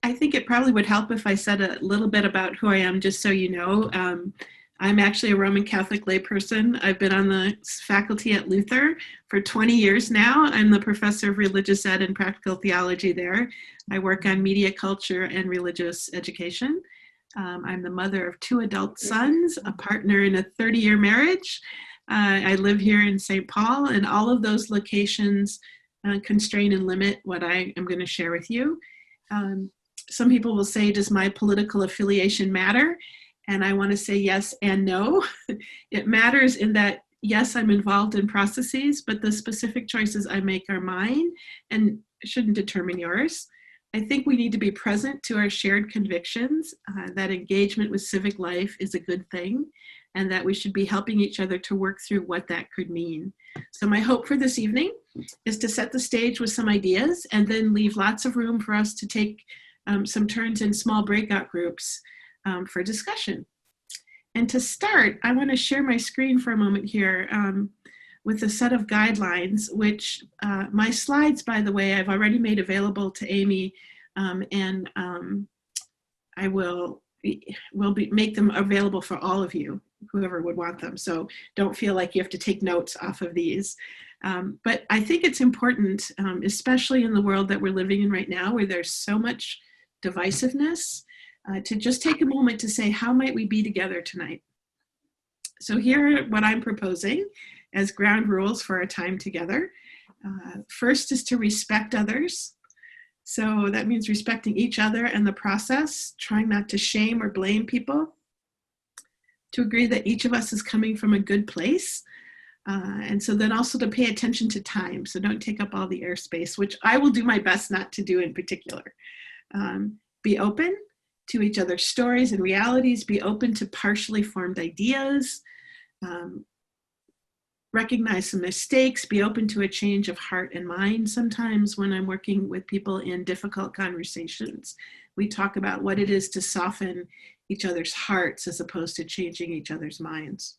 I think it probably would help if I said a little bit about who I am, just so you know. I'm actually a Roman Catholic layperson. I've been on the faculty at Luther for 20 years now. I'm the professor of religious ed and practical theology there. I work on media culture and religious education. I'm the mother of 2 adult sons, a partner in a 30-year marriage. I live here in St. Paul, and all of those locations constrain and limit what I am going to share with you. Some people will say, does my political affiliation matter? And I want to say yes and no. It matters in that, yes, I'm involved in processes, but the specific choices I make are mine and shouldn't determine yours. I think we need to be present to our shared convictions, that engagement with civic life is a good thing, and that we should be helping each other to work through what that could mean. So my hope for this evening is to set the stage with some ideas and then leave lots of room for us to take some turns in small breakout groups for discussion. And to start, I want to share my screen for a moment here with a set of guidelines, which my slides, by the way, I've already made available to Amy, and I will make them available for all of you, whoever would want them. So don't feel like you have to take notes off of these. But I think it's important, especially in the world that we're living in right now, where there's so much divisiveness, to just take a moment to say, how might we be together tonight? So here are what I'm proposing as ground rules for our time together. First is to respect others. So that means respecting each other and the process, trying not to shame or blame people, to agree that each of us is coming from a good place. And so then also to pay attention to time. So don't take up all the airspace, which I will do my best not to do in particular. Be open to each other's stories and realities, be open to partially formed ideas, recognize some mistakes, be open to a change of heart and mind. Sometimes when I'm working with people in difficult conversations, we talk about what it is to soften each other's hearts as opposed to changing each other's minds.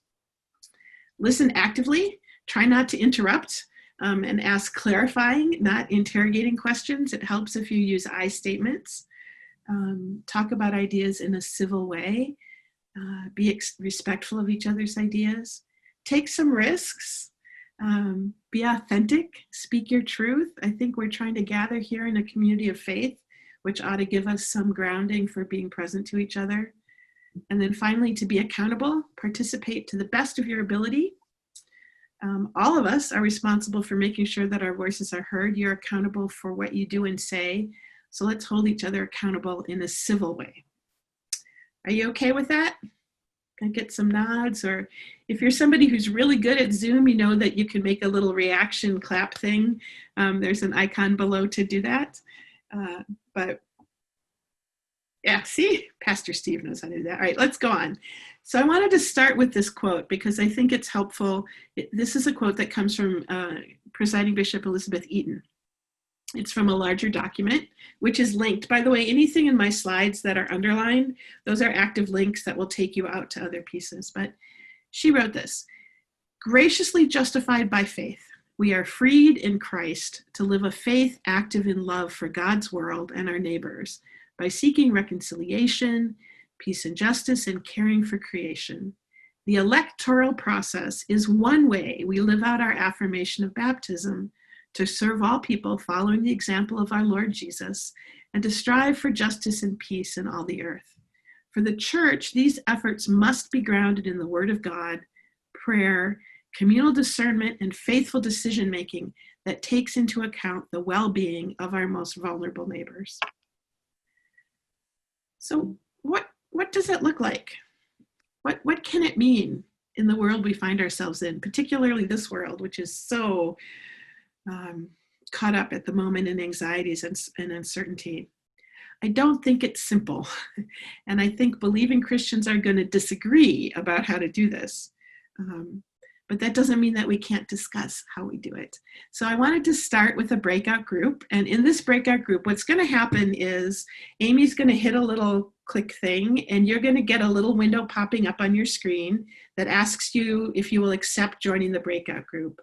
Listen actively, try not to interrupt, and ask clarifying, not interrogating questions. It helps if you use I statements. Talk about ideas in a civil way, be respectful of each other's ideas, take some risks, be authentic, speak your truth. I think we're trying to gather here in a community of faith, which ought to give us some grounding for being present to each other. And then finally, to be accountable, participate to the best of your ability. All of us are responsible for making sure that our voices are heard. You're accountable for what you do and say. So let's hold each other accountable in a civil way. Are you okay with that? Can I get some nods? Or if you're somebody who's really good at Zoom, you know that you can make a little reaction clap thing. There's an icon below to do that. But yeah, see, Pastor Steve knows how to do that. All right, let's go on. So I wanted to start with this quote because I think it's helpful. This is a quote that comes from Presiding Bishop Elizabeth Eaton. It's from a larger document, which is linked. By the way, anything in my slides that are underlined, those are active links that will take you out to other pieces. But she wrote this: graciously justified by faith, we are freed in Christ to live a faith active in love for God's world and our neighbors by seeking reconciliation, peace and justice, and caring for creation. The electoral process is one way we live out our affirmation of baptism, to serve all people following the example of our Lord Jesus, and to strive for justice and peace in all the earth. For the church, these efforts must be grounded in the Word of God, prayer, communal discernment, and faithful decision-making that takes into account the well-being of our most vulnerable neighbors. So what does it look like? What can it mean in the world we find ourselves in, particularly this world, which is so caught up at the moment in anxieties and uncertainty? I don't think it's simple. And I think believing Christians are going to disagree about how to do this. But that doesn't mean that we can't discuss how we do it. So I wanted to start with a breakout group. And in this breakout group, what's going to happen is Amy's going to hit a little click thing, and you're going to get a little window popping up on your screen that asks you if you will accept joining the breakout group.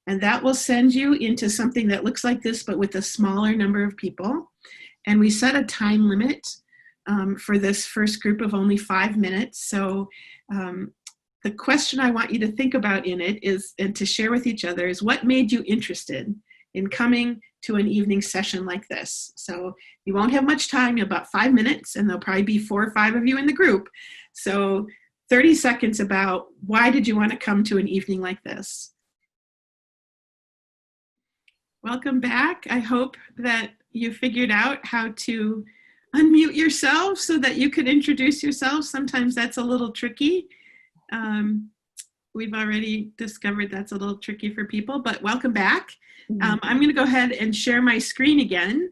And that will send you into something that looks like this, but with a smaller number of people. And we set a time limit for this first group of only 5 minutes. So the question I want you to think about in it is, and to share with each other, is what made you interested in coming to an evening session like this? So you won't have much time, about 5 minutes, and there'll probably be 4 or 5 of you in the group. So 30 seconds about why did you want to come to an evening like this? Welcome back. I hope that you figured out how to unmute yourself so that you could introduce yourself. Sometimes that's a little tricky. We've already discovered that's a little tricky for people, but welcome back. I'm going to go ahead and share my screen again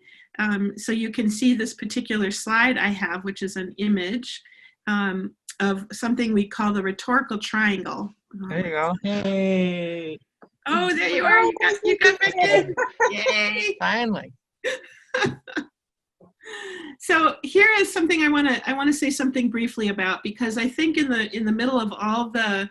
so you can see this particular slide I have, which is an image of something we call the rhetorical triangle. There you go. Hey. Oh, there you are. You got back in. Yay. Finally. So here is something I want to say something briefly about, because I think in the middle of all the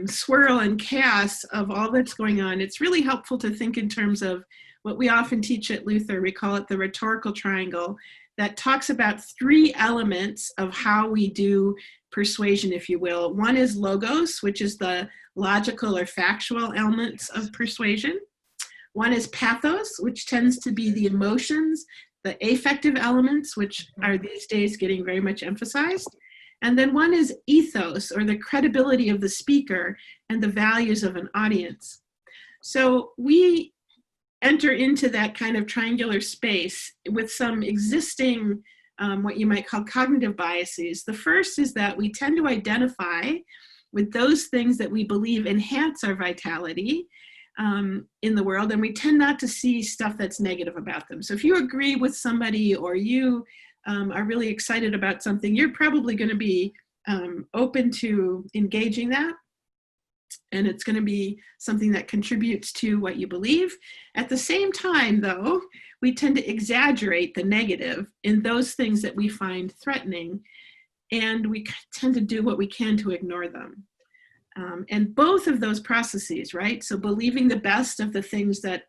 swirl and chaos of all that's going on, it's really helpful to think in terms of what we often teach at Luther. We call it the rhetorical triangle, that talks about 3 elements of how we do persuasion, if you will. One is logos, which is the logical or factual elements of persuasion. One is pathos, which tends to be the emotions, the affective elements, which are these days getting very much emphasized. And then one is ethos, or the credibility of the speaker and the values of an audience. So we enter into that kind of triangular space with some existing, what you might call cognitive biases. The first is that we tend to identify with those things that we believe enhance our vitality in the world, and we tend not to see stuff that's negative about them. So if you agree with somebody, or you are really excited about something, you're probably going to be open to engaging that. And it's going to be something that contributes to what you believe. At the same time, though, we tend to exaggerate the negative in those things that we find threatening, and we tend to do what we can to ignore them. And both of those processes, right? So believing the best of the things that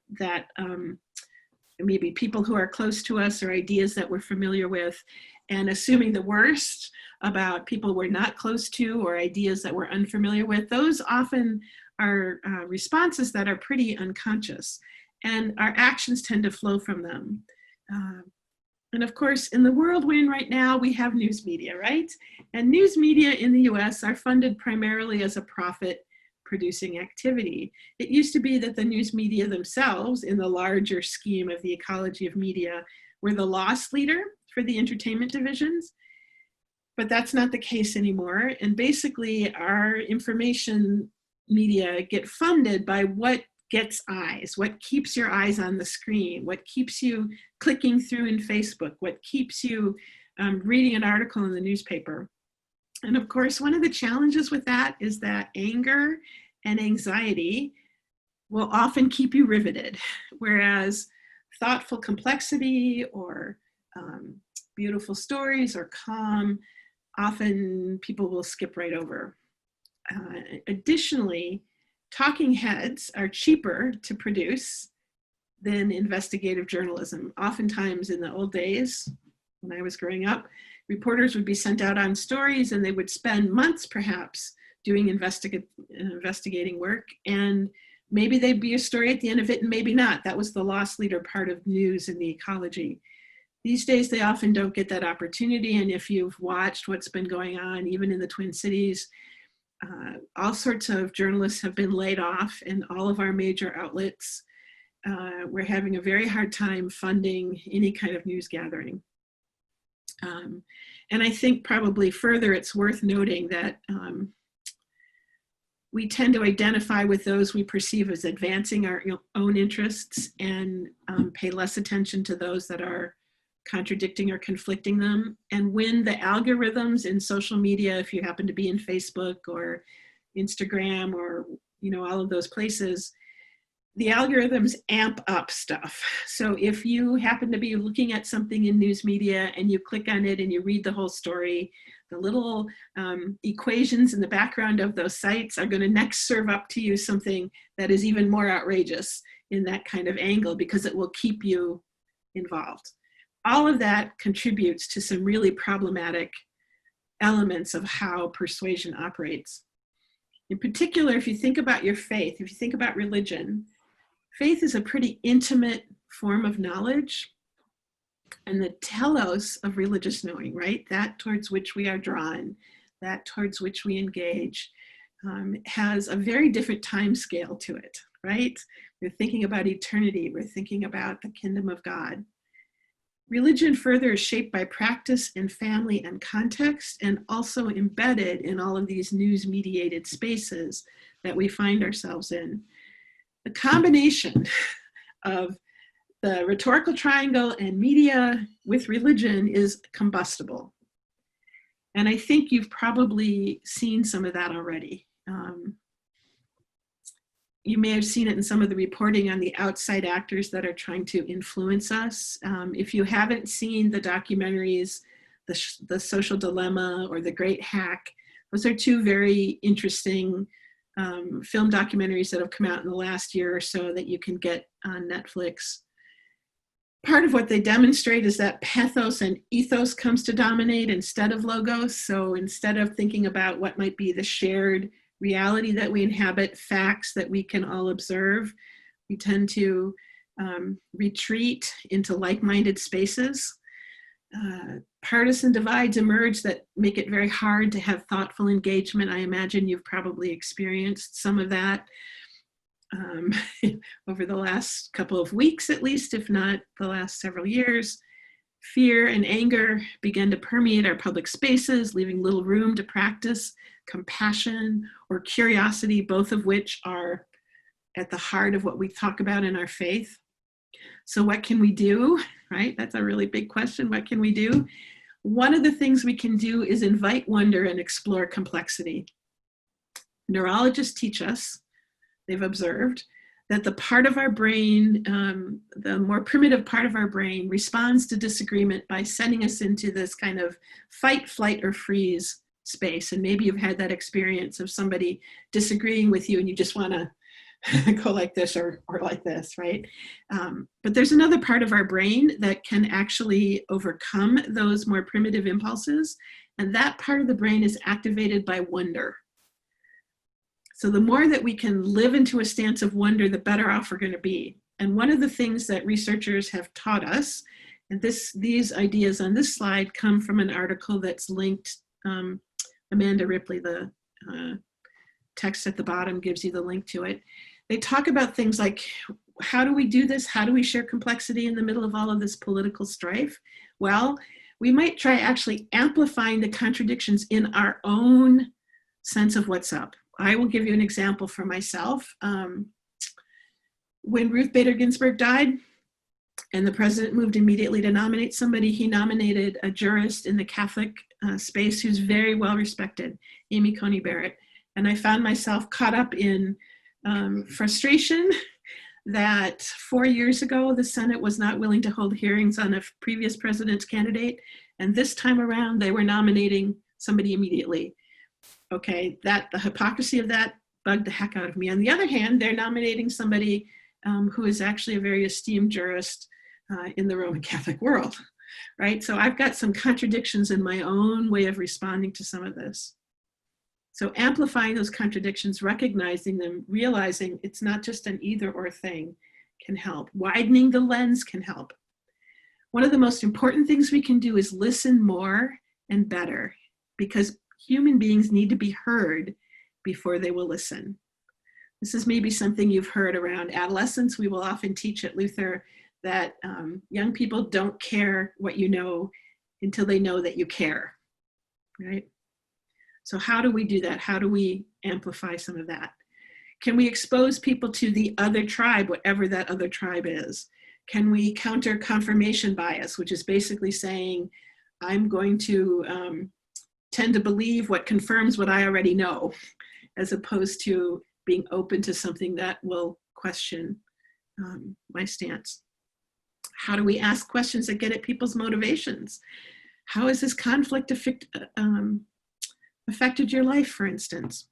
maybe people who are close to us, or ideas that we're familiar with, and assuming the worst about people we're not close to, or ideas that we're unfamiliar with, those often are responses that are pretty unconscious, and our actions tend to flow from them. And of course, in the world we're in right now, we have news media, right? And news media in the US are funded primarily as a profit-producing activity. It used to be that the news media themselves, in the larger scheme of the ecology of media, were the loss leader for the entertainment divisions. But that's not the case anymore. And basically, our information media get funded by what gets eyes, what keeps your eyes on the screen, what keeps you clicking through in Facebook, what keeps you reading an article in the newspaper. And of course, one of the challenges with that is that anger and anxiety will often keep you riveted, whereas thoughtful complexity, or beautiful stories, or calm, often people will skip right over. Additionally, talking heads are cheaper to produce than investigative journalism. Oftentimes in the old days, when I was growing up, reporters would be sent out on stories, and they would spend months perhaps doing investigating work, and maybe there'd be a story at the end of it, and maybe not. That was the loss leader part of news in the ecology. These days, they often don't get that opportunity, and if you've watched what's been going on, even in the Twin Cities, all sorts of journalists have been laid off in all of our major outlets. We're having a very hard time funding any kind of news gathering. And I think probably further, it's worth noting that we tend to identify with those we perceive as advancing our own interests, and pay less attention to those that are contradicting or conflicting them. And when the algorithms in social media, if you happen to be in Facebook or Instagram, or all of those places, the algorithms amp up stuff. So if you happen to be looking at something in news media and you click on it and you read the whole story, the little equations in the background of those sites are going to next serve up to you something that is even more outrageous in that kind of angle, because it will keep you involved. all of that contributes to some really problematic elements of how persuasion operates. In particular, if you think about your faith, if you think about religion, faith is a pretty intimate form of knowledge, and the telos of religious knowing, right? That towards which we are drawn, that towards which we engage, has a very different time scale to it, right? We're thinking about eternity. We're thinking about the kingdom of God. Religion further is shaped by practice and family and context, and also embedded in all of these news-mediated spaces that we find ourselves in. The combination of the rhetorical triangle and media with religion is combustible. And I think you've probably seen some of that already. You may have seen it in some of the reporting on the outside actors that are trying to influence us. If you haven't seen the documentaries, the Social Dilemma or The Great Hack, those are two very interesting film documentaries that have come out in the last year or so that you can get on Netflix. Part of what they demonstrate is that pathos and ethos comes to dominate instead of logos. So instead of thinking about what might be the shared reality that we inhabit, facts that we can all observe, we tend to retreat into like-minded spaces. Partisan divides emerge that make it very hard to have thoughtful engagement. I imagine you've probably experienced some of that over the last couple of weeks, at least, if not the last several years. Fear and anger began to permeate our public spaces, leaving little room to practice compassion or curiosity, both of which are at the heart of what we talk about in our faith. So what can we do, right? That's a really big question. What can we do? One of the things we can do is invite wonder and explore complexity. Neurologists teach us, they've observed, that the part of our brain, the more primitive part of our brain, responds to disagreement by sending us into this kind of fight, flight, or freeze space. And maybe you've had that experience of somebody disagreeing with you and you just want to go like this or like this, right? But there's another part of our brain that can actually overcome those more primitive impulses. And that part of the brain is activated by wonder. So the more that we can live into a stance of wonder, the better off we're going to be. And one of the things that researchers have taught us, and these ideas on this slide come from an article that's linked, Amanda Ripley, the text at the bottom gives you the link to it. They talk about things like, how do we do this? How do we share complexity in the middle of all of this political strife? Well, we might try actually amplifying the contradictions in our own sense of what's up. I will give you an example for myself. When Ruth Bader Ginsburg died and the president moved immediately to nominate somebody, he nominated a jurist in the Catholic space who's very well respected, Amy Coney Barrett. And I found myself caught up in frustration that 4 years ago, the Senate was not willing to hold hearings on a previous president's candidate. And this time around, they were nominating somebody immediately. Okay, the hypocrisy of that bugged the heck out of me. On the other hand, they're nominating somebody who is actually a very esteemed jurist in the Roman Catholic world, right? So I've got some contradictions in my own way of responding to some of this. So amplifying those contradictions, recognizing them, realizing it's not just an either or thing can help. Widening the lens can help. One of the most important things we can do is listen more and better, because human beings need to be heard before they will listen. This is maybe something you've heard around adolescence. We will often teach at Luther that young people don't care what you know until they know that you care, right? So how do we do that? How do we amplify some of that? Can we expose people to the other tribe, whatever that other tribe is? Can we counter confirmation bias, which is basically saying, I'm going to tend to believe what confirms what I already know, as opposed to being open to something that will question my stance. How do we ask questions that get at people's motivations? How has this conflict affected your life, for instance?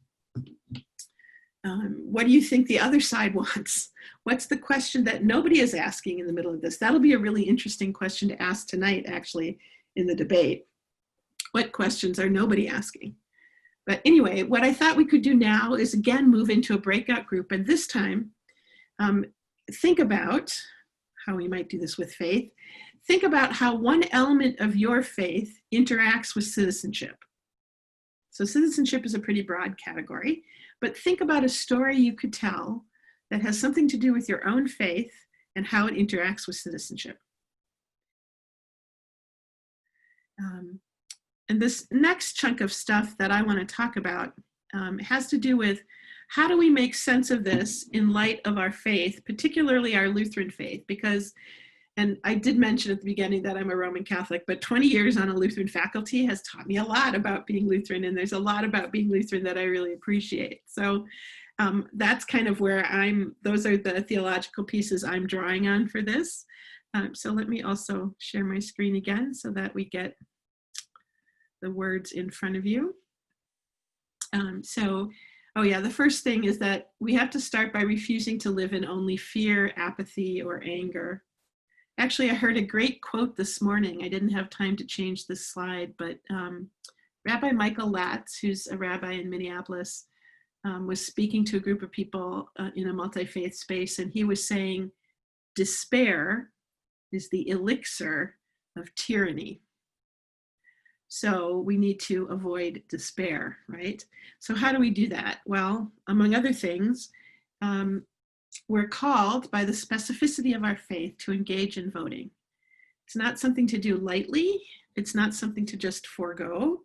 What do you think the other side wants? What's the question that nobody is asking in the middle of this? That'll be a really interesting question to ask tonight, actually, in the debate. What questions are nobody asking? But anyway, what I thought we could do now is again move into a breakout group, and this time think about how we might do this with faith. Think about how one element of your faith interacts with citizenship. So citizenship is a pretty broad category, but think about a story you could tell that has something to do with your own faith and how it interacts with citizenship. And this next chunk of stuff that I want to talk about has to do with how do we make sense of this in light of our faith, particularly our Lutheran faith, because, and I did mention at the beginning that I'm a Roman Catholic, but 20 years on a Lutheran faculty has taught me a lot about being Lutheran, and there's a lot about being Lutheran that I really appreciate. So that's kind of where those are the theological pieces I'm drawing on for this. So let me also share my screen again so that we get the words in front of you. The first thing is that we have to start by refusing to live in only fear, apathy, or anger. Actually, I heard a great quote this morning. I didn't have time to change this slide, but Rabbi Michael Latz, who's a rabbi in Minneapolis, was speaking to a group of people in a multi-faith space, and he was saying, despair is the elixir of tyranny. So we need to avoid despair, right? So how do we do that? Well, among other things, we're called by the specificity of our faith to engage in voting. It's not something to do lightly. It's not something to just forego.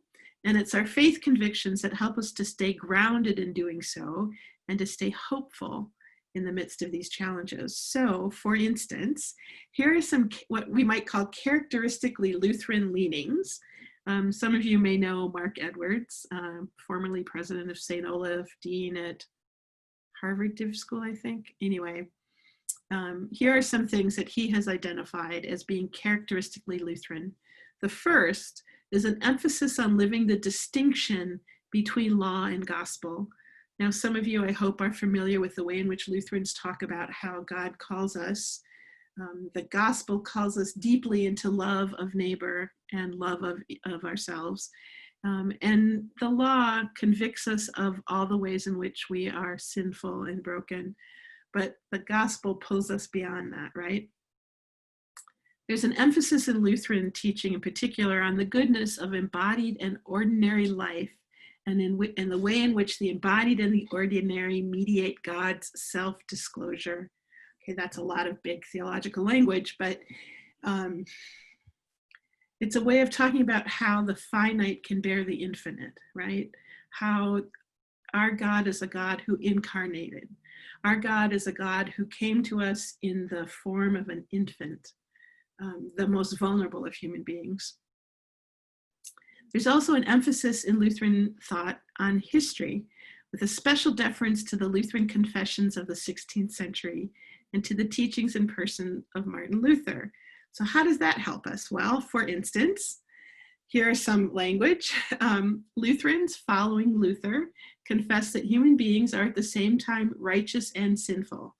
And it's our faith convictions that help us to stay grounded in doing so and to stay hopeful in the midst of these challenges. So, for instance, here are some what we might call characteristically Lutheran leanings. Some of you may know Mark Edwards, formerly president of St. Olaf, dean at Harvard Div School, I think. Anyway, here are some things that he has identified as being characteristically Lutheran. The first is an emphasis on living the distinction between law and gospel. Now, some of you, I hope, are familiar with the way in which Lutherans talk about how God calls us. The gospel calls us deeply into love of neighbor and love of ourselves. And the law convicts us of all the ways in which we are sinful and broken. But the gospel pulls us beyond that, right? There's an emphasis in Lutheran teaching in particular on the goodness of embodied and ordinary life and in the way in which the embodied and the ordinary mediate God's self-disclosure. Okay, that's a lot of big theological language, but it's a way of talking about how the finite can bear the infinite, right? How our God is a God who incarnated. Our God is a God who came to us in the form of an infant, the most vulnerable of human beings. There's also an emphasis in Lutheran thought on history, with a special deference to the Lutheran confessions of the 16th century and to the teachings and person of Martin Luther. So how does that help us? Well, for instance, here are some language. Lutherans following Luther confess that human beings are at the same time righteous and sinful.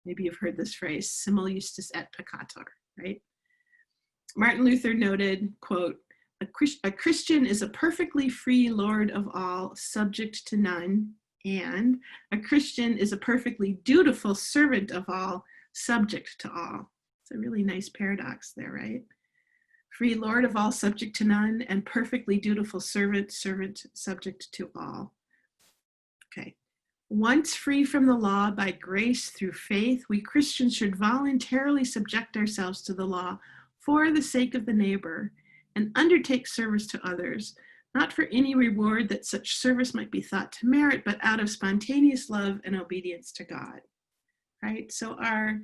Maybe you've heard this phrase, simul justus et peccator, right? Martin Luther noted, quote, a Christian is a perfectly free Lord of all, subject to none, and a Christian is a perfectly dutiful servant of all, subject to all. It's a really nice paradox there, right? Free Lord of all, subject to none, and perfectly dutiful servant, subject to all. Okay. Once free from the law by grace through faith, we Christians should voluntarily subject ourselves to the law for the sake of the neighbor and undertake service to others, not for any reward that such service might be thought to merit, but out of spontaneous love and obedience to God, right? So our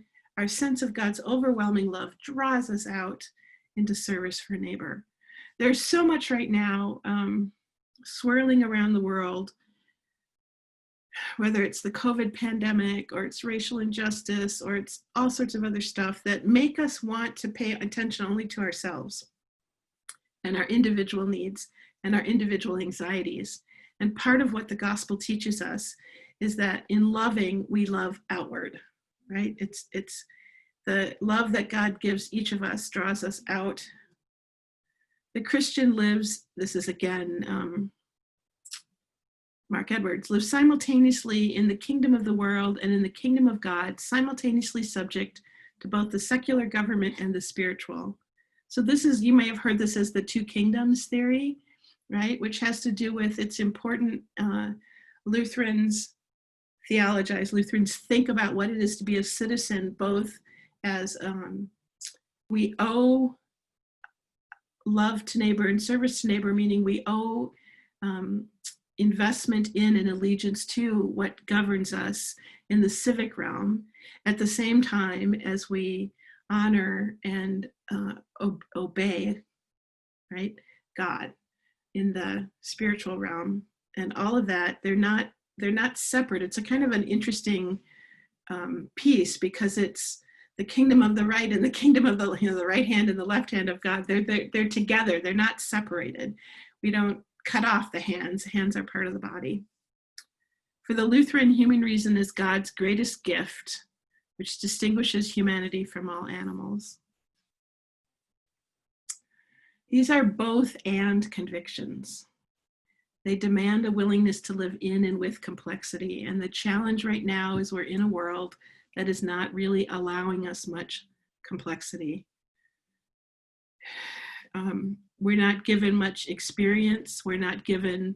sense of God's overwhelming love draws us out into service for neighbor. There's so much right now swirling around the world, whether it's the COVID pandemic or it's racial injustice or it's all sorts of other stuff that make us want to pay attention only to ourselves and our individual needs and our individual anxieties. And part of what the gospel teaches us is that in loving, we love outward, right? It's the love that God gives each of us draws us out. The Christian lives, this is again, Mark Edwards, lives simultaneously in the kingdom of the world and in the kingdom of God, simultaneously subject to both the secular government and the spiritual. So this is, you may have heard this as the two kingdoms theory, right? Which has to do with, it's important, Lutherans theologize, Lutherans think about what it is to be a citizen, both as we owe love to neighbor and service to neighbor, meaning we owe investment in and allegiance to what governs us in the civic realm, at the same time as we honor and obey, right, God in the spiritual realm. And all of that, they're not separate. It's a kind of an interesting piece, because it's the kingdom of the right and the kingdom of the, the right hand and the left hand of God. They're together. They're not separated. We don't cut off the hands. Hands are part of the body. For the Lutheran, human reason is God's greatest gift, which distinguishes humanity from all animals. These are both and convictions. They demand a willingness to live in and with complexity. And the challenge right now is we're in a world that is not really allowing us much complexity. We're not given much experience. We're not given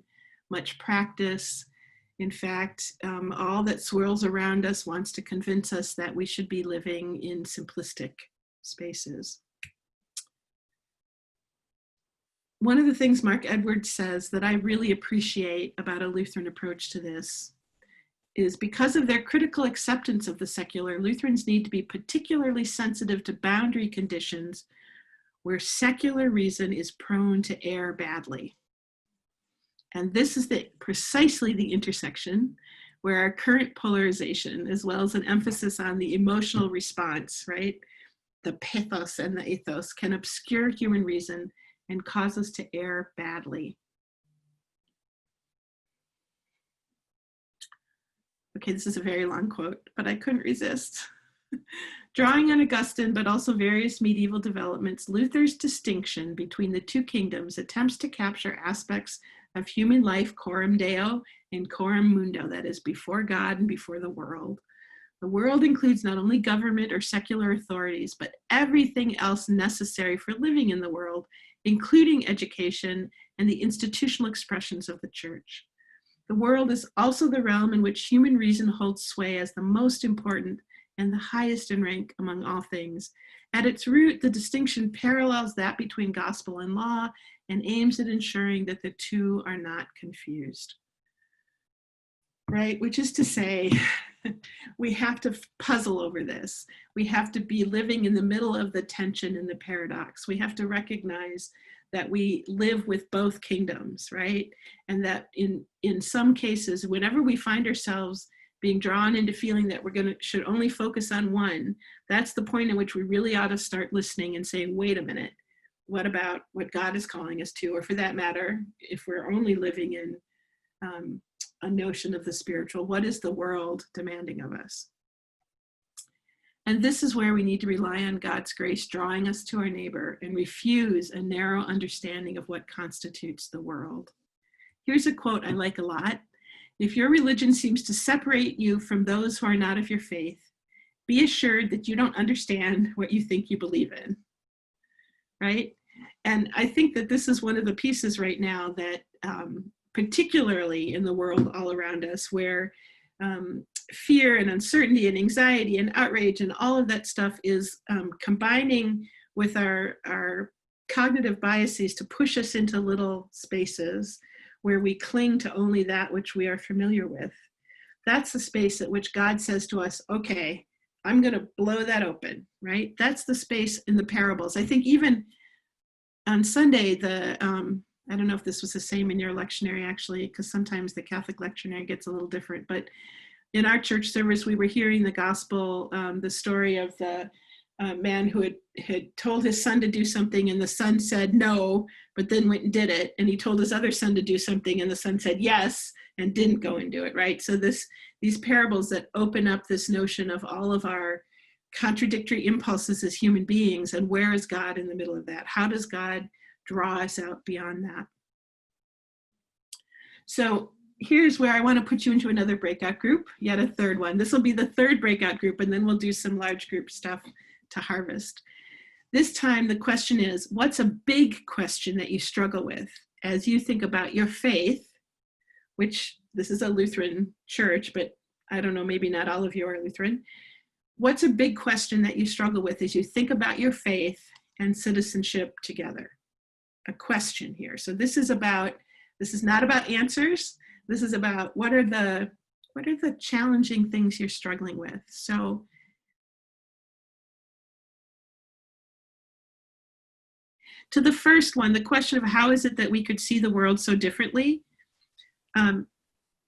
much practice. In fact, all that swirls around us wants to convince us that we should be living in simplistic spaces. One of the things Mark Edwards says that I really appreciate about a Lutheran approach to this is, because of their critical acceptance of the secular, Lutherans need to be particularly sensitive to boundary conditions where secular reason is prone to err badly. And this is precisely the intersection where our current polarization, as well as an emphasis on the emotional response, right, the pathos and the ethos, can obscure human reason and cause us to err badly. Okay, this is a very long quote, but I couldn't resist. Drawing on Augustine, but also various medieval developments, Luther's distinction between the two kingdoms attempts to capture aspects of human life, coram Deo and coram mundo, that is, before God and before the world. The world includes not only government or secular authorities, but everything else necessary for living in the world, including education and the institutional expressions of the church. The world is also the realm in which human reason holds sway as the most important and the highest in rank among all things. At its root, the distinction parallels that between gospel and law and aims at ensuring that the two are not confused. Right? Which is to say, we have to puzzle over this. We have to be living in the middle of the tension and the paradox. We have to recognize that we live with both kingdoms, right? And that in some cases, whenever we find ourselves being drawn into feeling that should only focus on one, that's the point in which we really ought to start listening and saying, wait a minute, what about what God is calling us to? Or for that matter, if we're only living in a notion of the spiritual, what is the world demanding of us? And this is where we need to rely on God's grace, drawing us to our neighbor, and refuse a narrow understanding of what constitutes the world. Here's a quote I like a lot. If your religion seems to separate you from those who are not of your faith, be assured that you don't understand what you think you believe in, right? And I think that this is one of the pieces right now that, particularly in the world all around us, where fear and uncertainty and anxiety and outrage and all of that stuff is combining with our cognitive biases to push us into little spaces where we cling to only that which we are familiar with. That's the space at which God says to us, okay, I'm going to blow that open, right? That's the space in the parables. I think even on Sunday, I don't know if this was the same in your lectionary, actually, because sometimes the Catholic lectionary gets a little different, but in our church service, we were hearing the gospel, the story of the man who had told his son to do something, and the son said no, but then went and did it. And he told his other son to do something, and the son said yes, and didn't go and do it, right? So these parables that open up this notion of all of our contradictory impulses as human beings, and where is God in the middle of that? How does God draw us out beyond that? So here's where I want to put you into another breakout group, yet a third one. This will be the third breakout group, and then we'll do some large group stuff to harvest. This time the question is, what's a big question that you struggle with as you think about your faith, which this is a Lutheran church, but I don't know, maybe not all of you are Lutheran. What's a big question that you struggle with as you think about your faith and citizenship together? A question here. So this is not about answers. This is about what are the challenging things you're struggling with. So to the first one, the question of how is it that we could see the world so differently?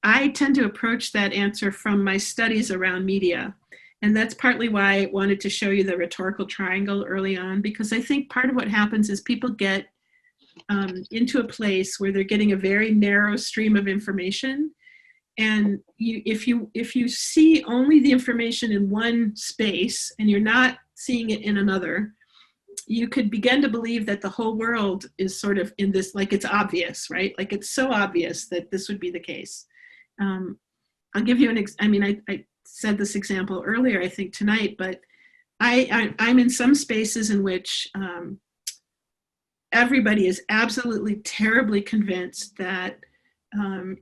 I tend to approach that answer from my studies around media. And that's partly why I wanted to show you the rhetorical triangle early on, because I think part of what happens is people get into a place where they're getting a very narrow stream of information. And if you see only the information in one space and you're not seeing it in another, you could begin to believe that the whole world is sort of in this, like it's obvious, right? Like it's so obvious that this would be the case. I'll give you I said this example earlier, I think tonight, but I'm in some spaces in which everybody is absolutely terribly convinced that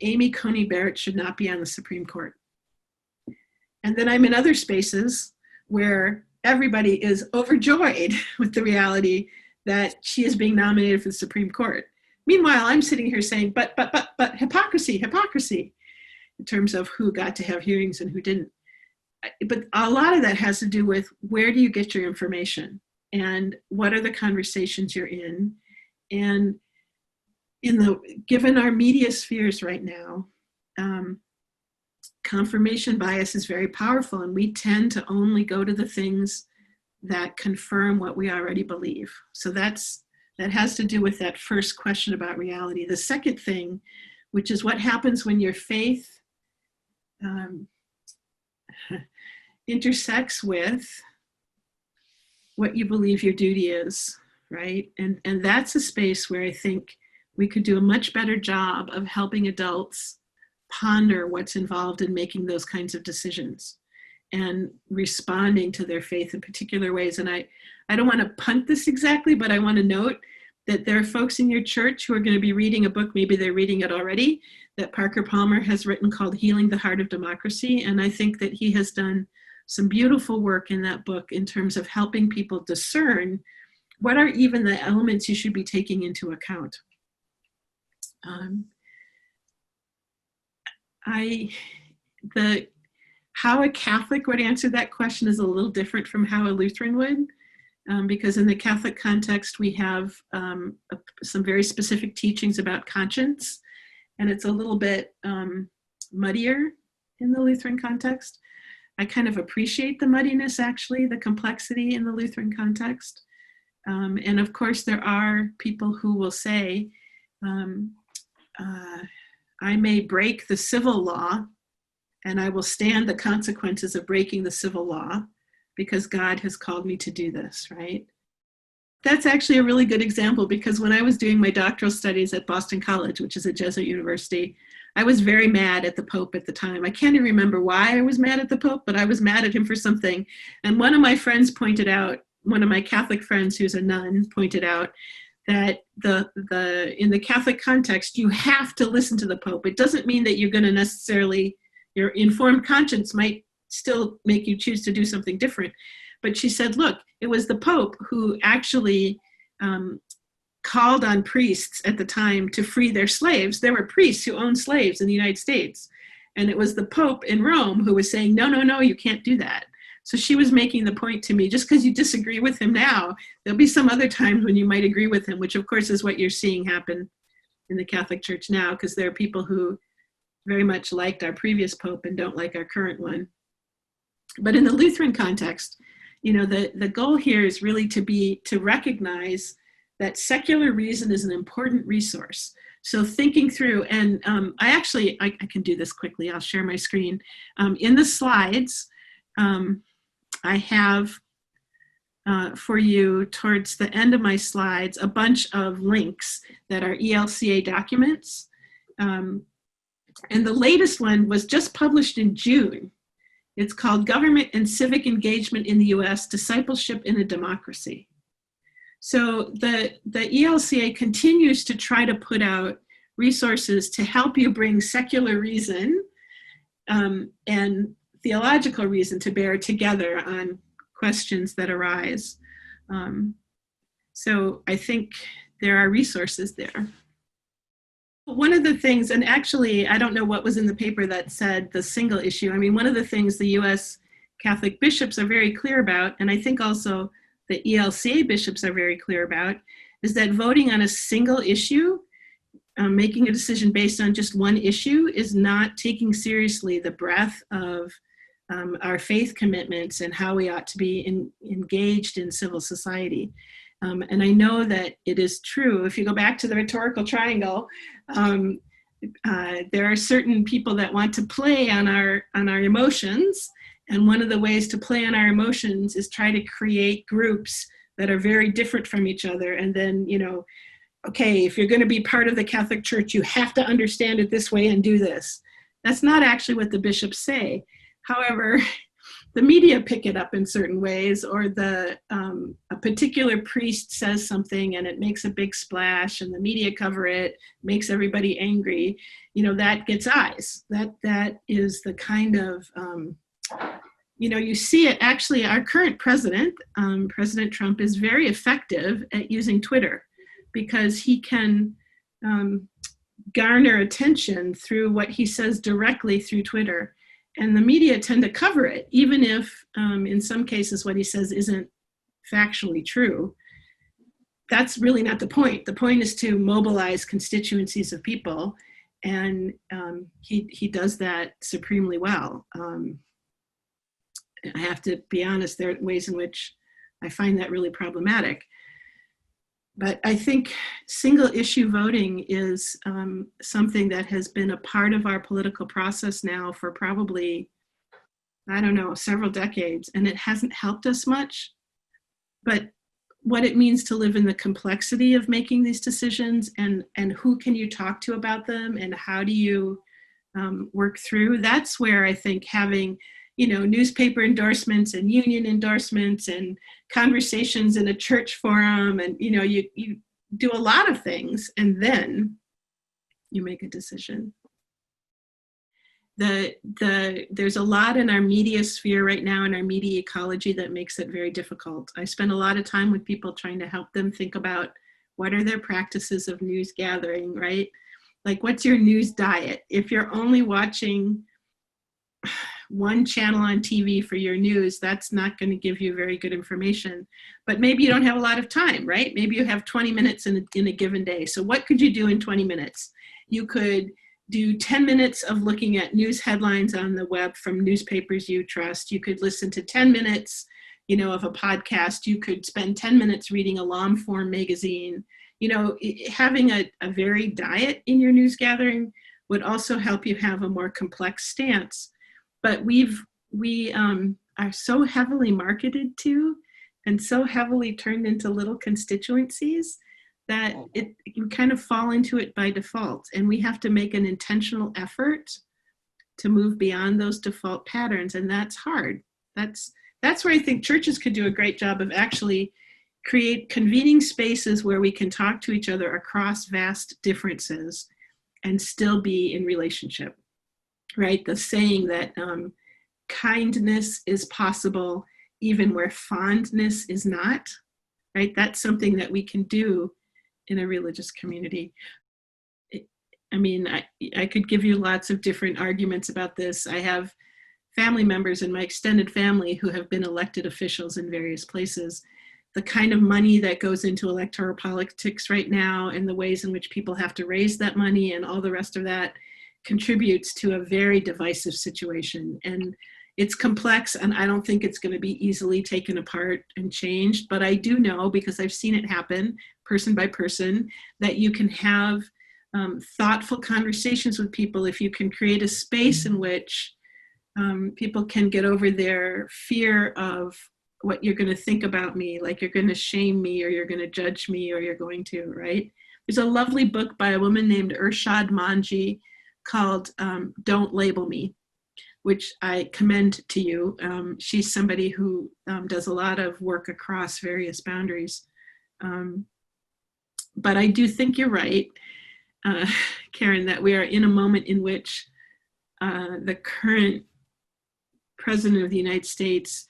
Amy Coney Barrett should not be on the Supreme Court. And then I'm in other spaces where everybody is overjoyed with the reality that she is being nominated for the Supreme Court. Meanwhile, I'm sitting here saying, but hypocrisy, in terms of who got to have hearings and who didn't. But a lot of that has to do with where do you get your information and what are the conversations you're in. And given our media spheres right now, confirmation bias is very powerful, and we tend to only go to the things that confirm what we already believe. So that has to do with that first question about reality. The second thing, which is what happens when your faith intersects with what you believe your duty is, right? And that's a space where I think we could do a much better job of helping adults ponder what's involved in making those kinds of decisions and responding to their faith in particular ways. And I don't want to punt this exactly, but I want to note that there are folks in your church who are going to be reading a book, maybe they're reading it already, that Parker Palmer has written called Healing the Heart of Democracy. And I think that he has done some beautiful work in that book in terms of helping people discern what are even the elements you should be taking into account. How a Catholic would answer that question is a little different from how a Lutheran would, because in the Catholic context, we have some very specific teachings about conscience, and it's a little bit muddier in the Lutheran context. I kind of appreciate the muddiness, actually, the complexity in the Lutheran context. And of course, there are people who will say, I may break the civil law and I will stand the consequences of breaking the civil law because God has called me to do this, right? That's actually a really good example, because when I was doing my doctoral studies at Boston College, which is a Jesuit university, I was very mad at the Pope at the time. I can't even remember why I was mad at the Pope, but I was mad at him for something. And one of my friends pointed out, one of my Catholic friends who's a nun pointed out that in the Catholic context, you have to listen to the Pope. It doesn't mean that you're going to necessarily, your informed conscience might still make you choose to do something different. But she said, look, it was the Pope who actually called on priests at the time to free their slaves. There were priests who owned slaves in the United States. And it was the Pope in Rome who was saying, no, you can't do that. So she was making the point to me, just because you disagree with him now, there'll be some other times when you might agree with him, which of course is what you're seeing happen in the Catholic Church now, because there are people who very much liked our previous Pope and don't like our current one. But in the Lutheran context, the goal here is really to recognize that secular reason is an important resource. So thinking through, and I can do this quickly. I'll share my screen. In the slides, I have for you towards the end of my slides a bunch of links that are ELCA documents. And the latest one was just published in June. It's called Government and Civic Engagement in the US, Discipleship in a Democracy. So the ELCA continues to try to put out resources to help you bring secular reason and theological reason to bear together on questions that arise. So I think there are resources there. One of the things, and actually, I don't know what was in the paper that said the single issue. I mean, one of the things the US Catholic bishops are very clear about, and I think also the ELCA bishops are very clear about, is that voting on a single issue, making a decision based on just one issue, is not taking seriously the breadth of our faith commitments and how we ought to be engaged in civil society. And I know that it is true. If you go back to the rhetorical triangle, there are certain people that want to play on our emotions. And one of the ways to play on our emotions is try to create groups that are very different from each other. And then, okay, if you're going to be part of the Catholic Church, you have to understand it this way and do this. That's not actually what the bishops say. However, the media pick it up in certain ways, or a particular priest says something and it makes a big splash and the media cover it, makes everybody angry. That gets eyes. That is the kind of, you see it. Actually, our current president, President Trump, is very effective at using Twitter because he can garner attention through what he says directly through Twitter. And the media tend to cover it, even if in some cases what he says isn't factually true. That's really not the point. The point is to mobilize constituencies of people, and he does that supremely well. I have to be honest, there are ways in which I find that really problematic. But I think single issue voting is something that has been a part of our political process now for probably, several decades, and it hasn't helped us much. But what it means to live in the complexity of making these decisions, and who can you talk to about them, and how do you work through, that's where I think having newspaper endorsements and union endorsements and conversations in a church forum, and you do a lot of things and then you make a decision. There's a lot in our media sphere right now, in our media ecology, that makes it very difficult. I spend a lot of time with people trying to help them think about what are their practices of news gathering, right? Like, what's your news diet? If you're only watching one channel on TV for your news, that's not going to give you very good information. But maybe you don't have a lot of time, right? Maybe you have 20 minutes in a given day. So what could you do in 20 minutes? You could do 10 minutes of looking at news headlines on the web from newspapers you trust. You could listen to 10 minutes, of a podcast. You could spend 10 minutes reading a long form magazine. Having a varied diet in your news gathering would also help you have a more complex stance. But we are so heavily marketed to and so heavily turned into little constituencies that you kind of fall into it by default. And we have to make an intentional effort to move beyond those default patterns. And that's hard. That's where I think churches could do a great job of actually create convening spaces where we can talk to each other across vast differences and still be in relationship. Right? The saying that kindness is possible even where fondness is not, right? That's something that we can do in a religious community. I could give you lots of different arguments about this. I have family members in my extended family who have been elected officials in various places. The kind of money that goes into electoral politics right now, and the ways in which people have to raise that money and all the rest of that, contributes to a very divisive situation. And It's complex, and I don't think it's going to be easily taken apart and changed. But I do know, because I've seen it happen person by person, that you can have thoughtful conversations with people if you can create a space in which people can get over their fear of what you're going to think about me, like you're going to shame me, or you're going to judge me, or you're going to, right? There's a lovely book by a woman named Urshad Manji called Don't Label Me, which I commend to you. She's somebody who does a lot of work across various boundaries. But I do think you're right, Karen, that we are in a moment in which the current president of the United States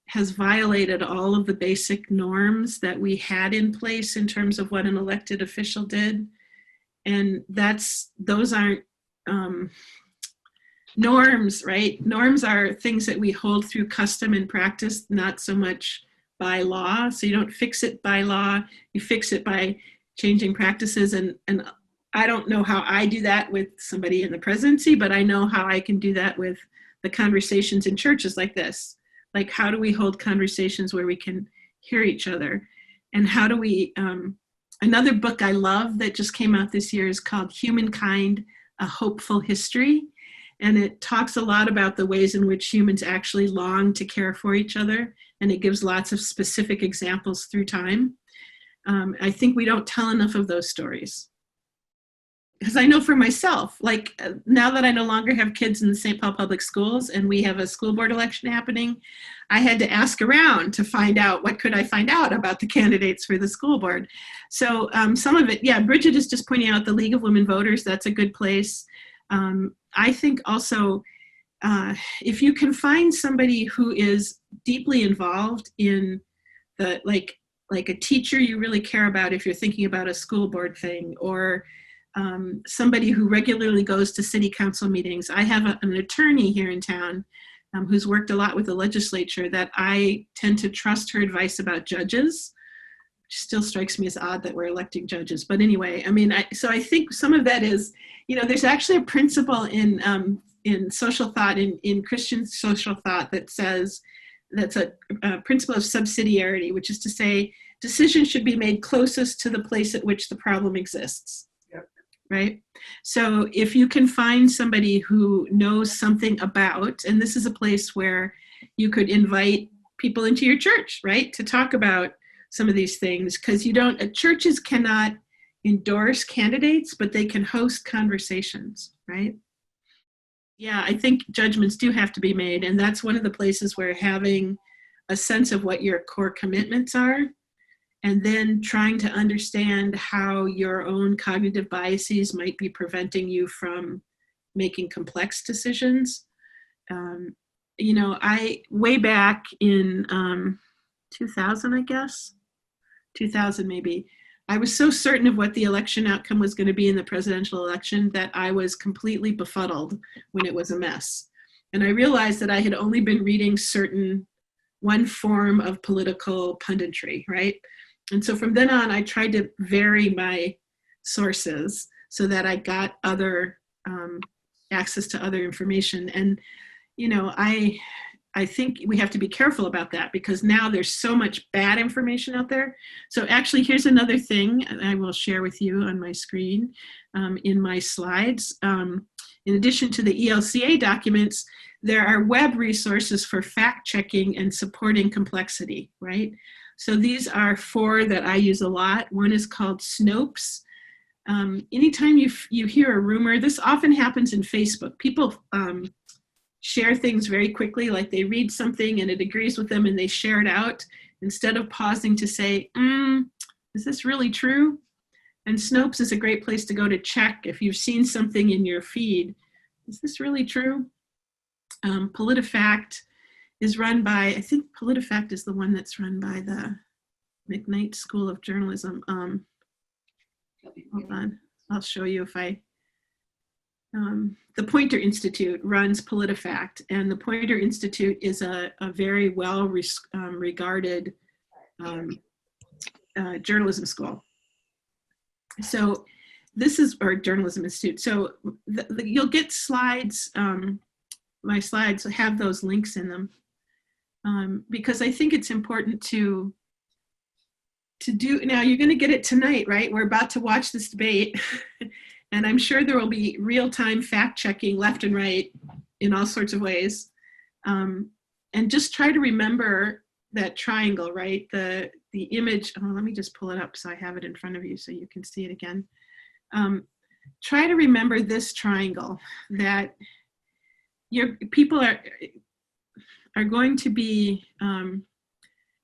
has violated all of the basic norms that we had in place in terms of what an elected official did. And those aren't norms, right? Norms are things that we hold through custom and practice, not so much by law. So you don't fix it by law, you fix it by changing practices. And I don't know how I do that with somebody in the presidency, but I know how I can do that with the conversations in churches like this. Like, how do we hold conversations where we can hear each other? And how do we, another book I love that just came out this year is called Humankind, A Hopeful History. And it talks a lot about the ways in which humans actually long to care for each other. And it gives lots of specific examples through time. I think we don't tell enough of those stories. Because I know for myself, like now that I no longer have kids in the St. Paul Public Schools and we have a school board election happening, I had to ask around to find out what could I find out about the candidates for the school board. So some of it, yeah, Bridget is just pointing out the League of Women Voters. That's a good place. I think also if you can find somebody who is deeply involved in the, like a teacher you really care about if you're thinking about a school board thing, or somebody who regularly goes to city council meetings. I have an attorney here in town who's worked a lot with the legislature that I tend to trust her advice about judges, which still strikes me as odd that we're electing judges. But anyway, I mean, so I think some of that is, there's actually a principle in social thought, in Christian social thought that says, that's a principle of subsidiarity, which is to say decisions should be made closest to the place at which the problem exists. Right? So if you can find somebody who knows something about, and this is a place where you could invite people into your church, right? To talk about some of these things, because churches cannot endorse candidates, but they can host conversations, right? Yeah, I think judgments do have to be made. And that's one of the places where having a sense of what your core commitments are, and then trying to understand how your own cognitive biases might be preventing you from making complex decisions. I, way back in 2000, I guess, 2000 maybe, I was so certain of what the election outcome was going to be in the presidential election that I was completely befuddled when it was a mess. And I realized that I had only been reading one form of political punditry, right? And so from then on, I tried to vary my sources so that I got other access to other information. And, I think we have to be careful about that, because now there's so much bad information out there. So actually, here's another thing I will share with you on my screen in my slides. In addition to the ELCA documents, there are web resources for fact checking and supporting complexity, right? So these are 4 that I use a lot. One is called Snopes. Anytime you hear a rumor, this often happens in Facebook. People share things very quickly, like they read something and it agrees with them and they share it out instead of pausing to say, is this really true? And Snopes is a great place to go to check if you've seen something in your feed. Is this really true? PolitiFact is run by, I think PolitiFact is the one that's run by the McKnight School of Journalism. Hold on, I'll show you if the Poynter Institute runs PolitiFact, and the Poynter Institute is a very well regarded journalism school. So this is, or journalism institute. So you'll get slides my slides have those links in them, because I think it's important to do. Now you're going to get it tonight, right? We're about to watch this debate, and I'm sure there will be real-time fact-checking left and right in all sorts of ways. And just try to remember that triangle, right? The image. Oh, let me just pull it up so I have it in front of you so you can see it again. Try to remember this triangle, that your people are going to be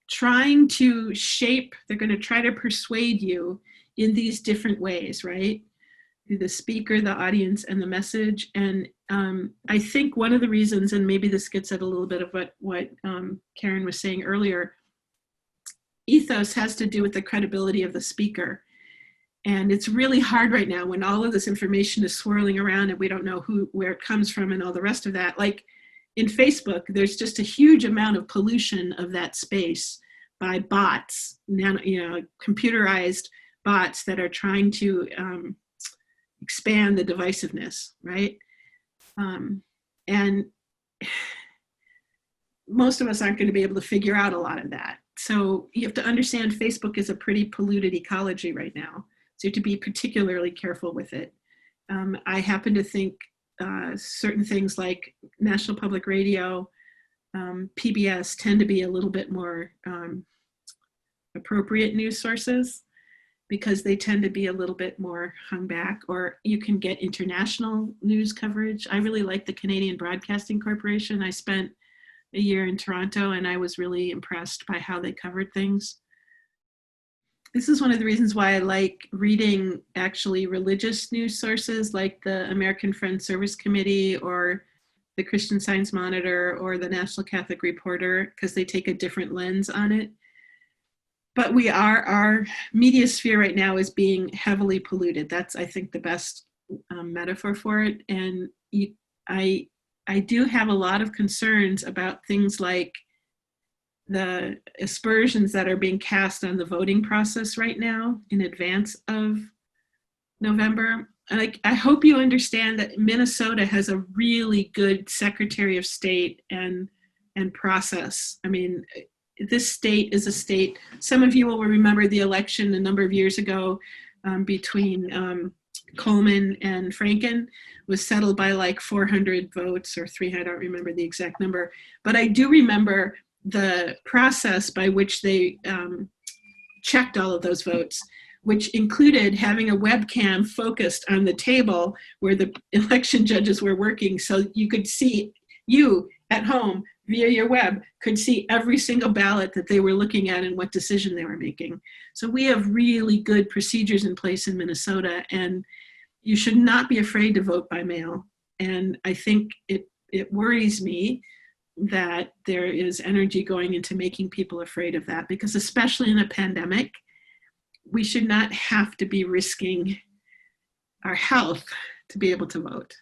trying to shape, they're going to try to persuade you in these different ways, right? Through the speaker, the audience, and the message. And I think one of the reasons, and maybe this gets at a little bit of what Karen was saying earlier, ethos has to do with the credibility of the speaker. And it's really hard right now when all of this information is swirling around and we don't know where it comes from and all the rest of that. Like in Facebook, there's just a huge amount of pollution of that space by bots, computerized bots that are trying to expand the divisiveness, right? And most of us aren't going to be able to figure out a lot of that. So you have to understand Facebook is a pretty polluted ecology right now. So you have to be particularly careful with it. I happen to think certain things like National Public Radio, PBS tend to be a little bit more appropriate news sources because they tend to be a little bit more hung back, or you can get international news coverage. I really like the Canadian Broadcasting Corporation. I spent a year in Toronto and I was really impressed by how they covered things. This is one of the reasons why I like reading actually religious news sources like the American Friends Service Committee or the Christian Science Monitor or the National Catholic Reporter, because they take a different lens on it. But our media sphere right now is being heavily polluted. That's, I think, the best metaphor for it. And I do have a lot of concerns about things like the aspersions that are being cast on the voting process right now in advance of November. And I hope you understand that Minnesota has a really good Secretary of State and process. I mean, this state is a state. Some of you will remember the election a number of years ago between Coleman and Franken was settled by like 400 votes or 300, I don't remember the exact number. But I do remember the process by which they checked all of those votes, which included having a webcam focused on the table where the election judges were working, so you could see, you at home via your web could see every single ballot that they were looking at and what decision they were making. So we have really good procedures in place in Minnesota, and you should not be afraid to vote by mail. And I think it worries me that there is energy going into making people afraid of that, because especially in a pandemic, we should not have to be risking our health to be able to vote.